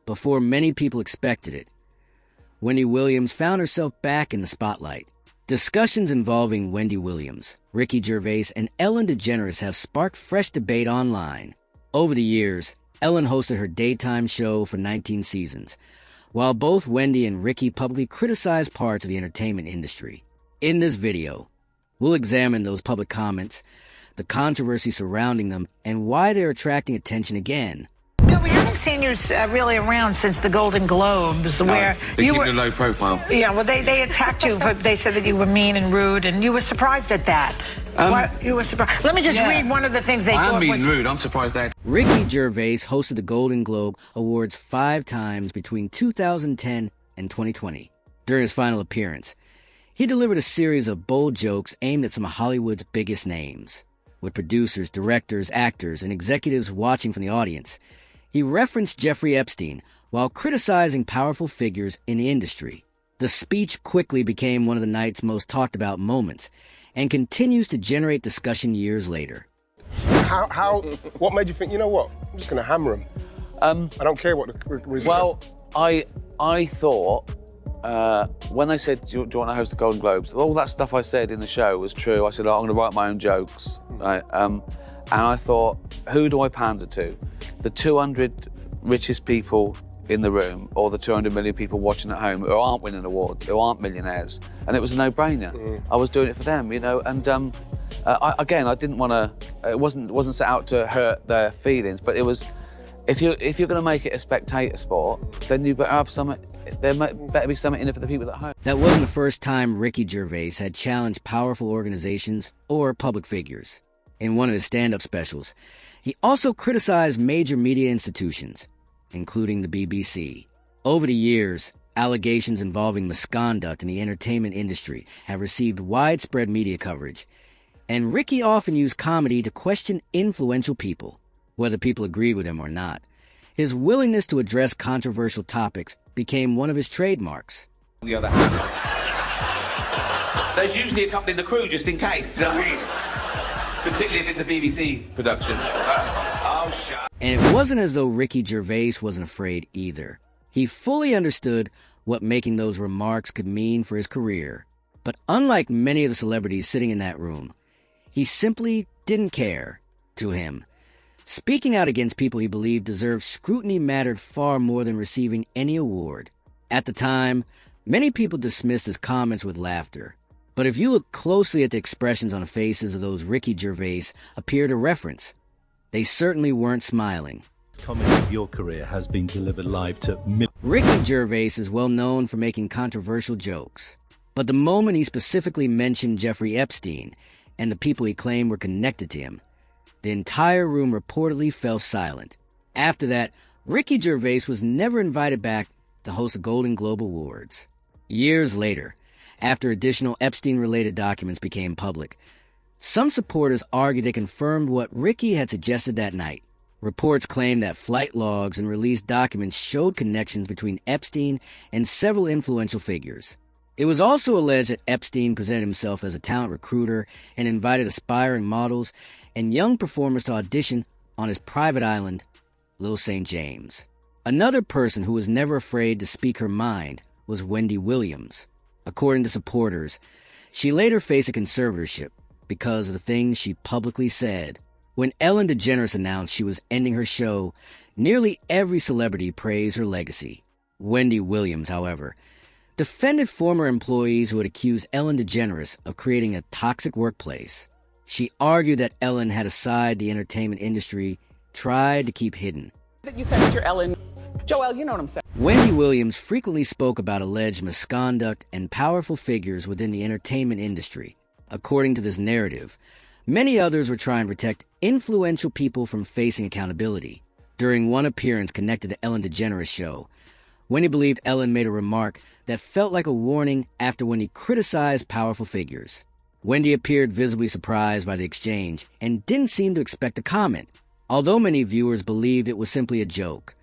before many people expected it. Wendy Williams found herself back in the spotlight. Discussions involving Wendy Williams, Ricky Gervais, and Ellen DeGeneres have sparked fresh debate online. Over the years, Ellen hosted her daytime show for 19 seasons, while both Wendy and Ricky publicly criticized parts of the entertainment industry. In this video, we'll examine those public comments, the controversy surrounding them, and why they're attracting attention again. No, we haven't seen you really around since the Golden Globes, where they you keep were a low profile. Yeah, well, they attacked you, but they said that you were mean and rude, and you were surprised at that. You were surprised. Let me just read one of the things they thought I am mean was... and rude. I'm surprised that... Ricky Gervais hosted the Golden Globe Awards 5 times between 2010 and 2020. During his final appearance, he delivered a series of bold jokes aimed at some of Hollywood's biggest names. With producers, directors, actors, and executives watching from the audience, he referenced Jeffrey Epstein while criticizing powerful figures in the industry. The speech quickly became one of the night's most talked about moments and continues to generate discussion years later. What made you think, you know what, I'm just going to hammer him? I don't care what the... Well, I thought, when they said, do you want to host the Golden Globes, all that stuff I said in the show was true. I said, I'm going to write my own jokes. Right? And I thought, who do I pander to? The 200 richest people in the room, or the 200 million people watching at home who aren't winning awards, who aren't millionaires? And it was a no-brainer. I was doing it for them, you know, and I didn't want to, it wasn't set out to hurt their feelings, but it was, if you're going to make it a spectator sport, then you better have something, there better be something in it for the people at home. That wasn't the first time Ricky Gervais had challenged powerful organizations or public figures. In one of his stand-up specials, he also criticized major media institutions, including the BBC. Over the years, allegations involving misconduct in the entertainment industry have received widespread media coverage, and Ricky often used comedy to question influential people, whether people agreed with him or not. His willingness to address controversial topics became one of his trademarks. On the other hand, there's usually a company in the crew just in case. I mean, particularly if it's a BBC production. Oh, shut. And it wasn't as though Ricky Gervais wasn't afraid either. He fully understood what making those remarks could mean for his career. But unlike many of the celebrities sitting in that room, he simply didn't care. To him, speaking out against people he believed deserved scrutiny mattered far more than receiving any award. At the time, many people dismissed his comments with laughter. But if you look closely at the expressions on the faces of those Ricky Gervais appear to reference, they certainly weren't smiling. Comedy of your career has been delivered live to... Ricky Gervais is well known for making controversial jokes. But the moment he specifically mentioned Jeffrey Epstein and the people he claimed were connected to him, the entire room reportedly fell silent. After that, Ricky Gervais was never invited back to host the Golden Globe Awards. Years later, after additional Epstein-related documents became public, some supporters argued they confirmed what Ricky had suggested that night. Reports claimed that flight logs and released documents showed connections between Epstein and several influential figures. It was also alleged that Epstein presented himself as a talent recruiter and invited aspiring models and young performers to audition on his private island, Little St. James. Another person who was never afraid to speak her mind was Wendy Williams. According to supporters, she later faced a conservatorship because of the things she publicly said. When Ellen DeGeneres announced she was ending her show, nearly every celebrity praised her legacy. Wendy Williams, however, defended former employees who had accused Ellen DeGeneres of creating a toxic workplace. She argued that Ellen had a side the entertainment industry tried to keep hidden. That you think you're Ellen. Joel, you know what I'm saying. Wendy Williams frequently spoke about alleged misconduct and powerful figures within the entertainment industry. According to this narrative, many others were trying to protect influential people from facing accountability. During one appearance connected to Ellen DeGeneres' show, Wendy believed Ellen made a remark that felt like a warning after Wendy criticized powerful figures. Wendy appeared visibly surprised by the exchange and didn't seem to expect a comment. Although many viewers believed it was simply a joke,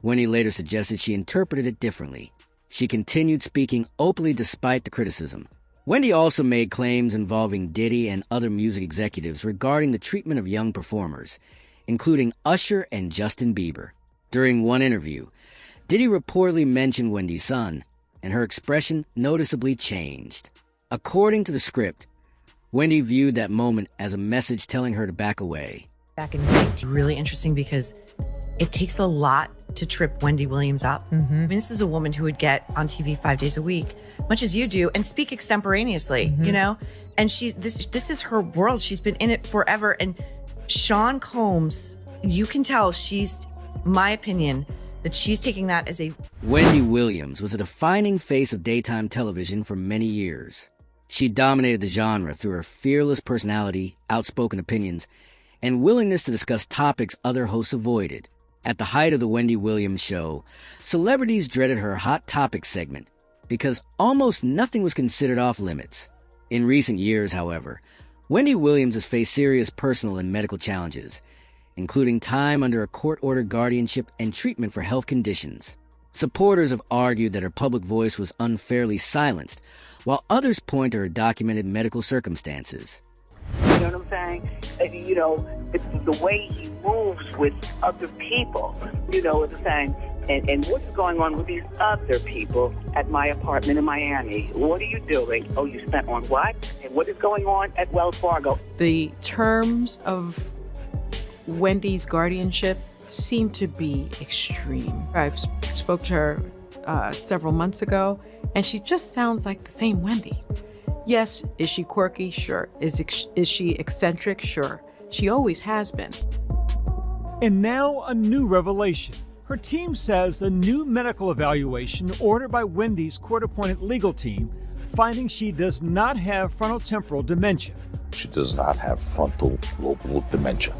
Wendy later suggested she interpreted it differently. She continued speaking openly despite the criticism. Wendy also made claims involving Diddy and other music executives regarding the treatment of young performers, including Usher and Justin Bieber. During one interview, Diddy reportedly mentioned Wendy's son, and her expression noticeably changed. According to the script, Wendy viewed that moment as a message telling her to back away. Back in 19, really interesting because it takes a lot to trip Wendy Williams up. I mean, this is a woman who would get on TV 5 days a week, much as you do, and speak extemporaneously, you know? And this is her world. She's been in it forever. And Sean Combs, you can tell my opinion, that she's taking that as a... Wendy Williams was a defining face of daytime television for many years. She dominated the genre through her fearless personality, outspoken opinions, and willingness to discuss topics other hosts avoided. At the height of the Wendy Williams show, celebrities dreaded her Hot Topics segment because almost nothing was considered off limits. In recent years, however, Wendy Williams has faced serious personal and medical challenges, including time under a court-ordered guardianship and treatment for health conditions. Supporters have argued that her public voice was unfairly silenced, while others point to her documented medical circumstances. You know what I'm saying? You know, it's the way he moves with other people. You know what I'm saying? And what's going on with these other people at my apartment in Miami? What are you doing? Oh, you spent on what? And what is going on at Wells Fargo? The terms of Wendy's guardianship seem to be extreme. I've spoke to her several months ago, and she just sounds like the same Wendy. Yes, is she quirky? Sure. Is she eccentric? Sure. She always has been. And now a new revelation. Her team says a new medical evaluation ordered by Wendy's court-appointed legal team finding she does not have frontotemporal dementia. She does not have frontal lobar dementia.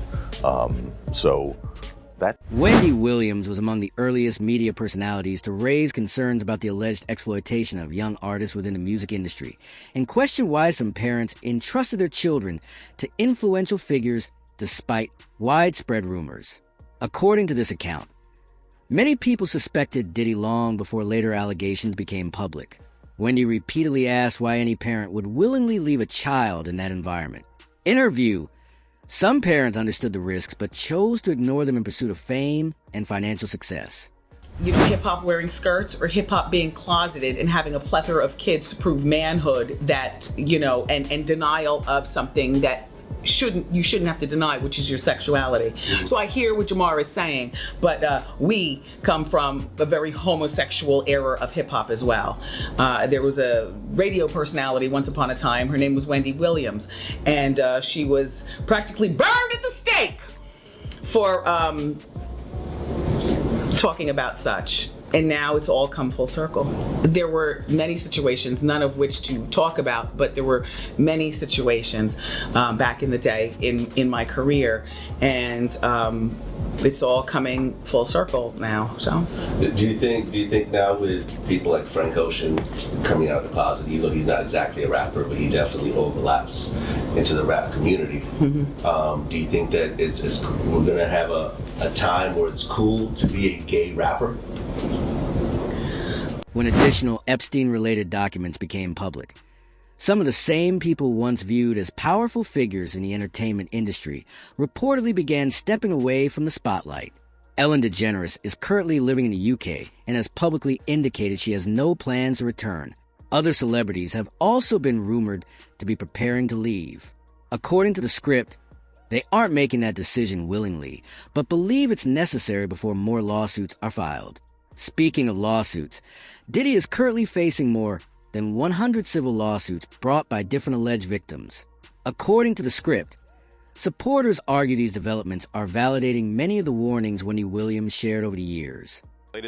Wendy Williams was among the earliest media personalities to raise concerns about the alleged exploitation of young artists within the music industry and question why some parents entrusted their children to influential figures despite widespread rumors. According to this account, many people suspected Diddy long before later allegations became public. Wendy repeatedly asked why any parent would willingly leave a child in that environment. In her view, some parents understood the risks but chose to ignore them in pursuit of fame and financial success. You know, hip-hop wearing skirts or hip-hop being closeted and having a plethora of kids to prove manhood that, you know, and denial of something that you shouldn't have to deny, which is your sexuality. So I hear what Jamar is saying, but we come from a very homosexual era of hip hop as well. There was a radio personality once upon a time. Her name was Wendy Williams, and she was practically burned at the stake for talking about such. And now it's all come full circle. There were many situations, none of which to talk about, but there were many situations back in the day in my career, and it's all coming full circle now. So, do you think now with people like Frank Ocean coming out of the closet, even though he's not exactly a rapper, but he definitely overlaps into the rap community? Do you think that we're gonna have a time where it's cool to be a gay rapper? When additional Epstein-related documents became public, some of the same people once viewed as powerful figures in the entertainment industry reportedly began stepping away from the spotlight. Ellen DeGeneres is currently living in the UK and has publicly indicated she has no plans to return. Other celebrities have also been rumored to be preparing to leave. According to the script, they aren't making that decision willingly, but believe it's necessary before more lawsuits are filed. Speaking of lawsuits, Diddy is currently facing more than 100 civil lawsuits brought by different alleged victims. According to the script, supporters argue these developments are validating many of the warnings Wendy Williams shared over the years.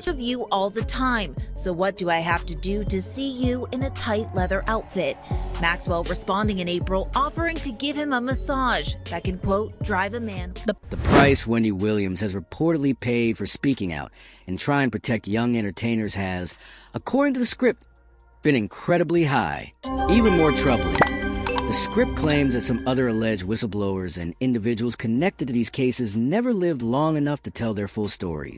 Of you all the time, so what do I have to do to see you in a tight leather outfit? Maxwell responding in April, offering to give him a massage that can, quote, drive a man. The price Wendy Williams has reportedly paid for speaking out and trying to protect young entertainers has, according to the script, been incredibly high. Even more troubling, the script claims that some other alleged whistleblowers and individuals connected to these cases never lived long enough to tell their full stories.